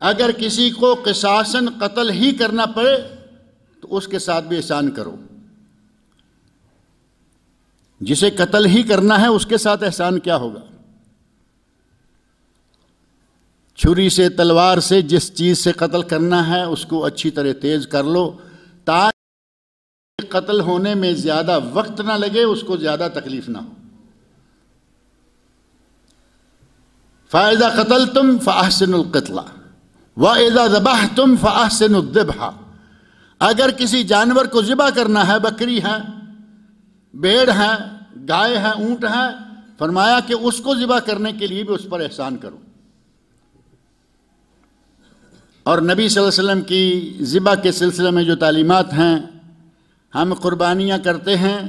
اگر کسی کو قصاصاً قتل ہی کرنا پڑے تو اس کے ساتھ بھی احسان کرو، جسے قتل ہی کرنا ہے اس کے ساتھ احسان کیا ہوگا؟ چھری سے، تلوار سے، جس چیز سے قتل کرنا ہے اس کو اچھی طرح تیز کر لو، تاکہ قتل ہونے میں زیادہ وقت نہ لگے، اس کو زیادہ تکلیف نہ ہو۔ فَإِذَا قَتَلْتُمْ فَأَحْسِنُوا الْقِتْلَ وَإِذَا ذَبَحْتُمْ فَأَحْسِنُوا الذِّبْحَ، اگر کسی جانور کو ذبح کرنا ہے، بکری ہے، بھیڑ ہے، گائے ہے، اونٹ ہے، فرمایا کہ اس کو ذبح کرنے کے لیے بھی اس پر احسان کرو۔ اور نبی صلی اللہ علیہ وسلم کی ذبح کے سلسلے میں جو تعلیمات ہیں، ہم قربانیاں کرتے ہیں،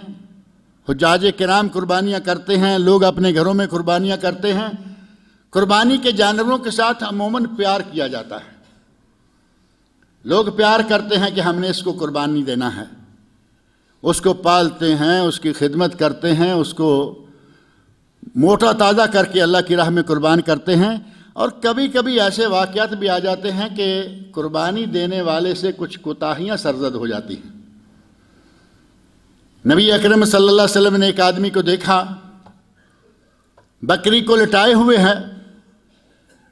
حجاج کرام قربانیاں کرتے ہیں، لوگ اپنے گھروں میں قربانیاں کرتے ہیں۔ قربانی کے جانوروں کے ساتھ عموماً پیار کیا جاتا ہے۔ لوگ پیار کرتے ہیں کہ ہم نے اس کو قربانی دینا ہے، اس کو پالتے ہیں، اس کی خدمت کرتے ہیں، اس کو موٹا تازہ کر کے اللہ کی راہ میں قربان کرتے ہیں۔ اور کبھی کبھی ایسے واقعات بھی آ جاتے ہیں کہ قربانی دینے والے سے کچھ کوتاہیاں سرزد ہو جاتی ہیں۔ نبی اکرم صلی اللہ علیہ وسلم نے ایک آدمی کو دیکھا، بکری کو لٹائے ہوئے ہے،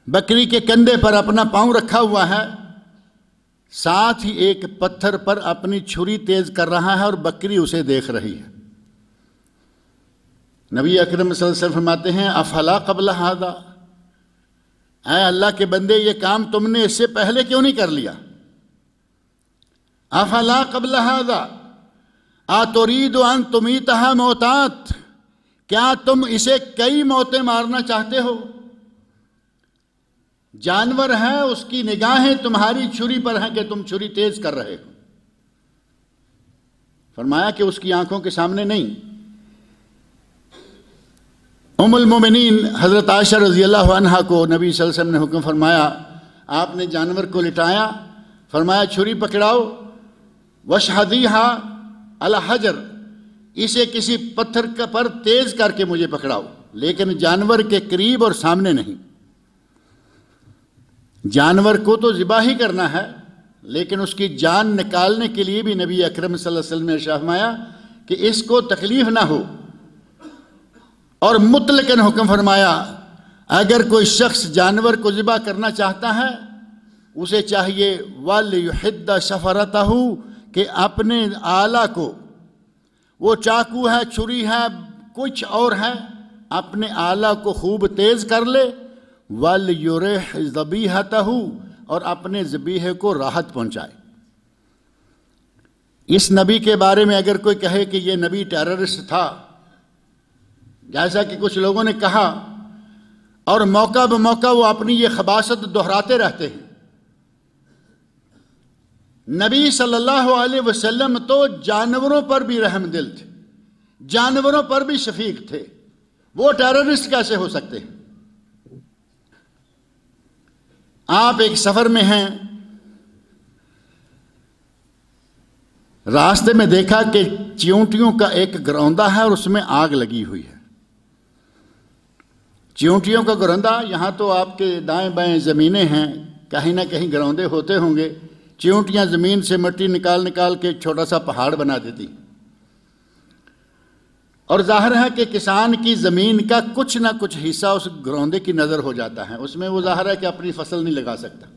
بکری کے کندھے پر اپنا پاؤں رکھا ہوا ہے، ساتھ ہی ایک پتھر پر اپنی چھری تیز کر رہا ہے اور بکری اسے دیکھ رہی ہے۔ نبی اکرم صلی اللہ علیہ وسلم فرماتے ہیں افلا قبل ھذا، اے اللہ کے بندے یہ کام تم نے اس سے پہلے کیوں نہیں کر لیا؟ افلا قبل ھذا اتريد ان تمیتها موتات، کیا تم اسے کئی موتیں مارنا چاہتے ہو؟ جانور ہے، اس کی نگاہیں تمہاری چھری پر ہیں کہ تم چھری تیز کر رہے ہو۔ فرمایا کہ اس کی آنکھوں کے سامنے نہیں۔ ام المومنین حضرت عائشہ رضی اللہ عنہا کو نبی صلی اللہ علیہ وسلم نے حکم فرمایا، آپ نے جانور کو لٹایا، فرمایا چھری پکڑاؤ، وشہدیہا علی حجر، اسے کسی پتھر پر تیز کر کے مجھے پکڑاؤ، لیکن جانور کے قریب اور سامنے نہیں۔ جانور کو تو ذبح ہی کرنا ہے، لیکن اس کی جان نکالنے کے لیے بھی نبی اکرم صلی اللہ علیہ وسلم نے ارشاد فرمایا کہ اس کو تکلیف نہ ہو، اور مطلقاً حکم فرمایا اگر کوئی شخص جانور کو ذبح کرنا چاہتا ہے اسے چاہیے وَلْيُحِدَّ شَفَرَتَهُ، کہ اپنے آلہ کو، وہ چاقو ہے، چھری ہے، کچھ اور ہے، اپنے آلہ کو خوب تیز کر لے، وَلْيُرِحْ ذَبِيحَتَهُ، اور اپنے ذبیحے کو راحت پہنچائے۔ اس نبی کے بارے میں اگر کوئی کہے کہ یہ نبی ٹیررسٹ تھا، جیسا کہ کچھ لوگوں نے کہا، اور موقع بموقع وہ اپنی یہ خباثت دہراتے رہتے ہیں، نبی صلی اللہ علیہ وسلم تو جانوروں پر بھی رحم دل تھے، جانوروں پر بھی شفیق تھے، وہ ٹیررسٹ کیسے ہو سکتے ہیں؟ آپ ایک سفر میں ہیں، راستے میں دیکھا کہ چیونٹیوں کا ایک گروندا ہے اور اس میں آگ لگی ہوئی ہے۔ چیونٹیوں کا گروندا، یہاں تو آپ کے دائیں بائیں زمینیں ہیں، کہیں نہ کہیں گروندے ہوتے ہوں گے۔ چیونٹیاں زمین سے مٹی نکال نکال کے چھوٹا سا پہاڑ بنا دیتی، اور ظاہر ہے کہ کسان کی زمین کا کچھ نہ کچھ حصہ اس گروندے کی نظر ہو جاتا ہے، اس میں وہ ظاہر ہے کہ اپنی فصل نہیں لگا سکتا۔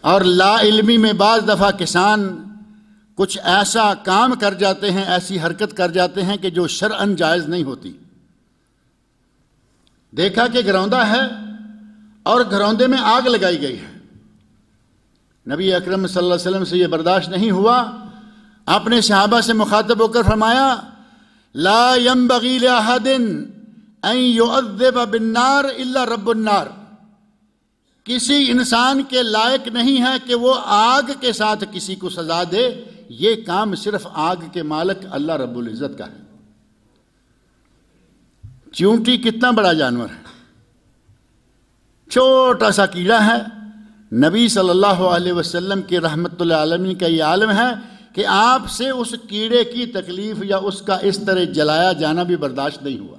اور لا علمی میں بعض دفعہ کسان کچھ ایسا کام کر جاتے ہیں، ایسی حرکت کر جاتے ہیں کہ جو شرعاً جائز نہیں ہوتی۔ دیکھا کہ گروندا ہے اور گروندے میں آگ لگائی گئی ہے۔ نبی اکرم صلی اللہ علیہ وسلم سے یہ برداشت نہیں ہوا، اپنے صحابہ سے مخاطب ہو کر فرمایا لا ينبغي لأحد ان يعذب بالنار الا رب النار، کسی انسان کے لائق نہیں ہے کہ وہ آگ کے ساتھ کسی کو سزا دے، یہ کام صرف آگ کے مالک اللہ رب العزت کا ہے۔ چیونٹی کتنا بڑا جانور ہے، چھوٹا سا کیڑا ہے۔ نبی صلی اللہ علیہ وسلم کی رحمت للعالمین کا یہ عالم ہے کہ آپ سے اس کیڑے کی تکلیف یا اس کا اس طرح جلایا جانا بھی برداشت نہیں ہوا۔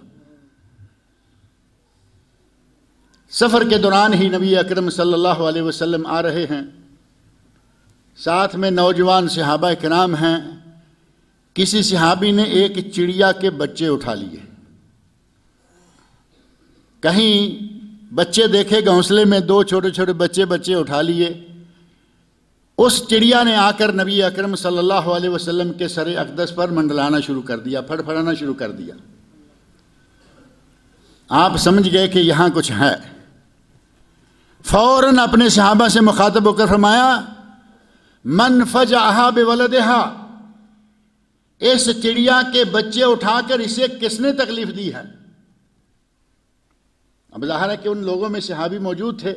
سفر کے دوران ہی نبی اکرم صلی اللہ علیہ وسلم آ رہے ہیں، ساتھ میں نوجوان صحابہ کرام ہیں، کسی صحابی نے ایک چڑیا کے بچے اٹھا لیے، کہیں بچے دیکھے گھونسلے میں دو چھوٹے چھوٹے بچے اٹھا لیے۔ اس چڑیا نے آ کر نبی اکرم صلی اللہ علیہ وسلم کے سر اقدس پر منڈلانا شروع کر دیا، پھڑ پھڑانا شروع کر دیا۔ آپ سمجھ گئے کہ یہاں کچھ ہے، فوراً اپنے صحابہ سے مخاطب ہو کر فرمایا من فجعها بولدها، اس چڑیا کے بچے اٹھا کر اسے کس نے تکلیف دی ہے؟ اب ظاہر ہے کہ ان لوگوں میں صحابی موجود تھے،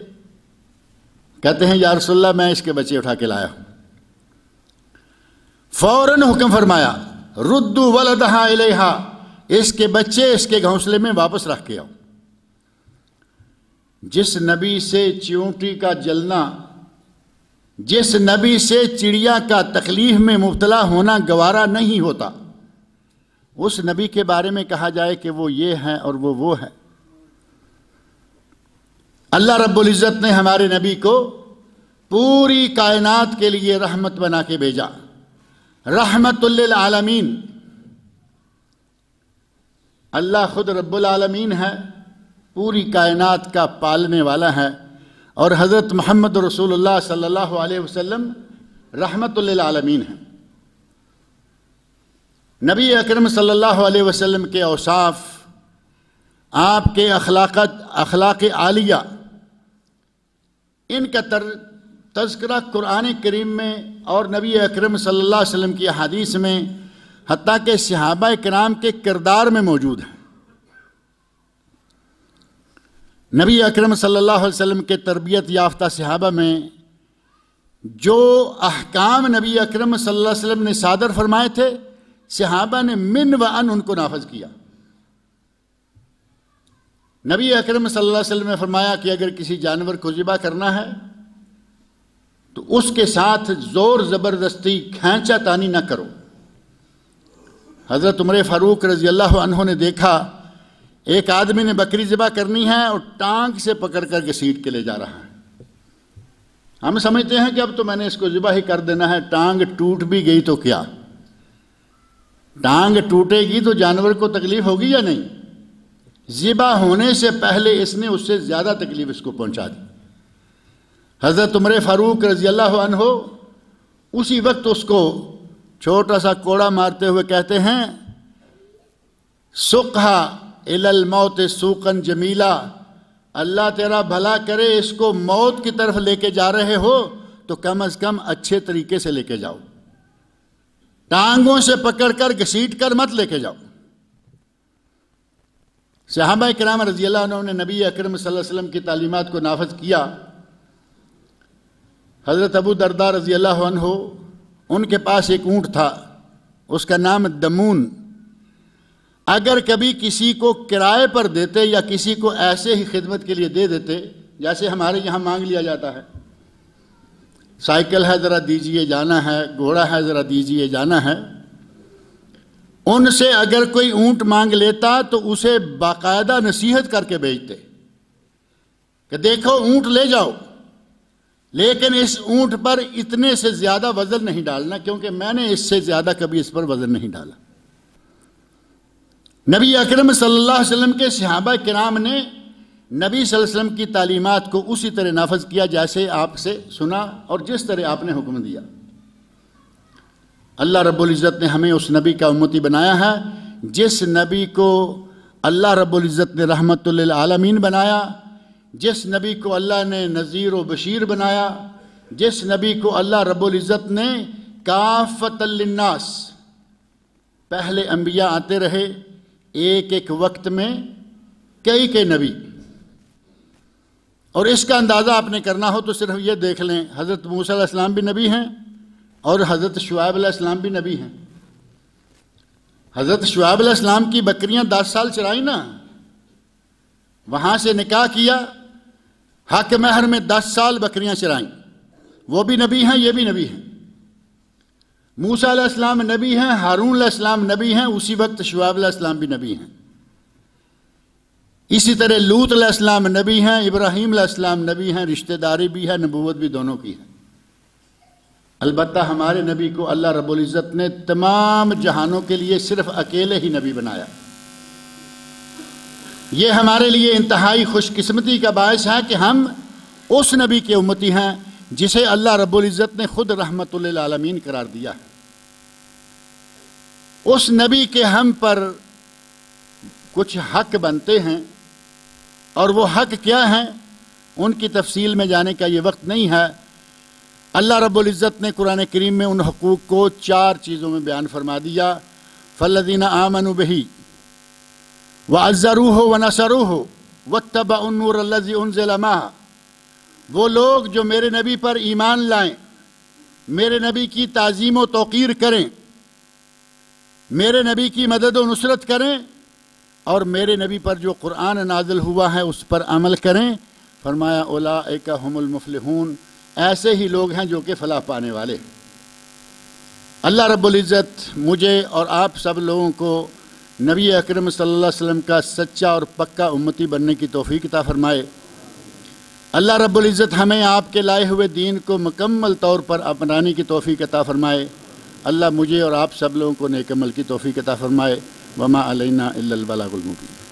کہتے ہیں یا رسول اللہ میں اس کے بچے اٹھا کے لایا ہوں۔ فوراً حکم فرمایا ردو ولدہا الیہا، اس کے بچے اس کے گھونسلے میں واپس رکھ کے آؤ۔ جس نبی سے چیونٹی کا جلنا، جس نبی سے چڑیا کا تکلیف میں مبتلا ہونا گوارا نہیں ہوتا، اس نبی کے بارے میں کہا جائے کہ وہ یہ ہے اور وہ ہے۔ اللہ رب العزت نے ہمارے نبی کو پوری کائنات کے لیے رحمت بنا کے بھیجا، رحمت للعالمین۔ اللہ خود رب العالمین ہے، پوری کائنات کا پالنے والا ہے، اور حضرت محمد رسول اللہ صلی اللہ علیہ وسلم رحمت للعالمین ہے۔ نبی اکرم صلی اللہ علیہ وسلم کے اوصاف، آپ کے اخلاق عالیہ، ان کا تذکرہ قرآن کریم میں اور نبی اکرم صلی اللہ علیہ وسلم کی احادیث میں، حتیٰ کہ صحابہ کرام کے کردار میں موجود ہے۔ نبی اکرم صلی اللہ علیہ وسلم کے تربیت یافتہ صحابہ میں جو احکام نبی اکرم صلی اللہ علیہ وسلم نے صادر فرمائے تھے، صحابہ نے من و ان کو نافذ کیا۔ نبی اکرم صلی اللہ علیہ وسلم نے فرمایا کہ اگر کسی جانور کو ذبح کرنا ہے تو اس کے ساتھ زور زبردستی کھینچا تانی نہ کرو۔ حضرت عمر فاروق رضی اللہ عنہ نے دیکھا ایک آدمی نے بکری ذبح کرنی ہے اور ٹانگ سے پکڑ کر گھسیٹ کے لے جا رہا ہے۔ ہم سمجھتے ہیں کہ اب تو میں نے اس کو ذبح ہی کر دینا ہے، ٹانگ ٹوٹ بھی گئی تو کیا؟ ٹانگ ٹوٹے گی تو جانور کو تکلیف ہوگی یا نہیں؟ ذبح ہونے سے پہلے اس نے اس سے زیادہ تکلیف اس کو پہنچا دی۔ حضرت عمر فاروق رضی اللہ عنہ اسی وقت اس کو چھوٹا سا کوڑا مارتے ہوئے کہتے ہیں سقھا الی الموت سوقن جمیلا، اللہ تیرا بھلا کرے، اس کو موت کی طرف لے کے جا رہے ہو تو کم از کم اچھے طریقے سے لے کے جاؤ، ٹانگوں سے پکڑ کر گھسیٹ کر مت لے کے جاؤ۔ صحابہ کرام رضی اللہ عنہ نے نبی اکرم صلی اللہ علیہ وسلم کی تعلیمات کو نافذ کیا۔ حضرت ابو درداء رضی اللہ عنہ، ان کے پاس ایک اونٹ تھا، اس کا نام دمون۔ اگر کبھی کسی کو کرائے پر دیتے یا کسی کو ایسے ہی خدمت کے لیے دے دیتے، جیسے ہمارے یہاں مانگ لیا جاتا ہے، سائیکل ہے ذرا دیجئے جانا ہے، گھوڑا ہے ذرا دیجئے جانا ہے، ان سے اگر کوئی اونٹ مانگ لیتا تو اسے باقاعدہ نصیحت کر کے بھیجتے کہ دیکھو اونٹ لے جاؤ، لیکن اس اونٹ پر اتنے سے زیادہ وزن نہیں ڈالنا، کیونکہ میں نے اس سے زیادہ کبھی اس پر وزن نہیں ڈالا۔ نبی اکرم صلی اللہ علیہ وسلم کے صحابہ کرام نے نبی صلی اللہ علیہ وسلم کی تعلیمات کو اسی طرح نافذ کیا جیسے آپ سے سنا اور جس طرح آپ نے حکم دیا۔ اللہ رب العزت نے ہمیں اس نبی کا امتی بنایا ہے جس نبی کو اللہ رب العزت نے رحمت للعالمین بنایا، جس نبی کو اللہ نے نذیر و بشیر بنایا، جس نبی کو اللہ رب العزت نے کافۃ للناس، پہلے انبیاء آتے رہے ایک ایک وقت میں کئی نبی، اور اس کا اندازہ آپ نے کرنا ہو تو صرف یہ دیکھ لیں، حضرت موسیٰ علیہ السلام بھی نبی ہیں اور حضرت شعیب علیہ السلام بھی نبی ہیں۔ حضرت شعیب علیہ السلام کی بکریاں 10 سال چرائیں نا، وہاں سے نکاح کیا، حق مہر میں 10 سال بکریاں چرائیں، وہ بھی نبی ہیں، یہ بھی نبی ہیں۔ موسیٰ علیہ السلام نبی ہیں، ہارون علیہ السلام نبی ہیں، اسی وقت شعیب علیہ السلام بھی نبی ہیں۔ اسی طرح لوط علیہ السلام نبی ہیں، ابراہیم علیہ السلام نبی ہیں، رشتہ داری بھی ہے، نبوت بھی دونوں کی ہے۔ البتہ ہمارے نبی کو اللہ رب العزت نے تمام جہانوں کے لیے صرف اکیلے ہی نبی بنایا۔ یہ ہمارے لیے انتہائی خوش قسمتی کا باعث ہے کہ ہم اس نبی کے امتی ہیں جسے اللہ رب العزت نے خود رحمت للعالمین قرار دیا ہے۔ اس نبی کے ہم پر کچھ حق بنتے ہیں، اور وہ حق کیا ہیں ان کی تفصیل میں جانے کا یہ وقت نہیں ہے۔ اللہ رب العزت نے قرآن کریم میں ان حقوق کو 4 چیزوں میں بیان فرما دیا۔ فالذین آمنوا بہ وعزروہ ونصروہ واتبعوا النور الذی انزل معہ وہ لوگ جو میرے نبی پر ایمان لائیں، میرے نبی کی تعظیم و توقیر کریں، میرے نبی کی مدد و نصرت کریں، اور میرے نبی پر جو قرآن نازل ہوا ہے اس پر عمل کریں، فرمایا اولئک هم المفلحون، ایسے ہی لوگ ہیں جو کہ فلاح پانے والے۔ اللہ رب العزت مجھے اور آپ سب لوگوں کو نبی اکرم صلی اللہ علیہ وسلم کا سچا اور پکا امتی بننے کی توفیق عطا فرمائے۔ اللہ رب العزت ہمیں آپ کے لائے ہوئے دین کو مکمل طور پر اپنانے کی توفیق عطا فرمائے۔ اللہ مجھے اور آپ سب لوگوں کو نیک عمل کی توفیق عطا فرمائے۔ وما علینا الا البلاغ المبین۔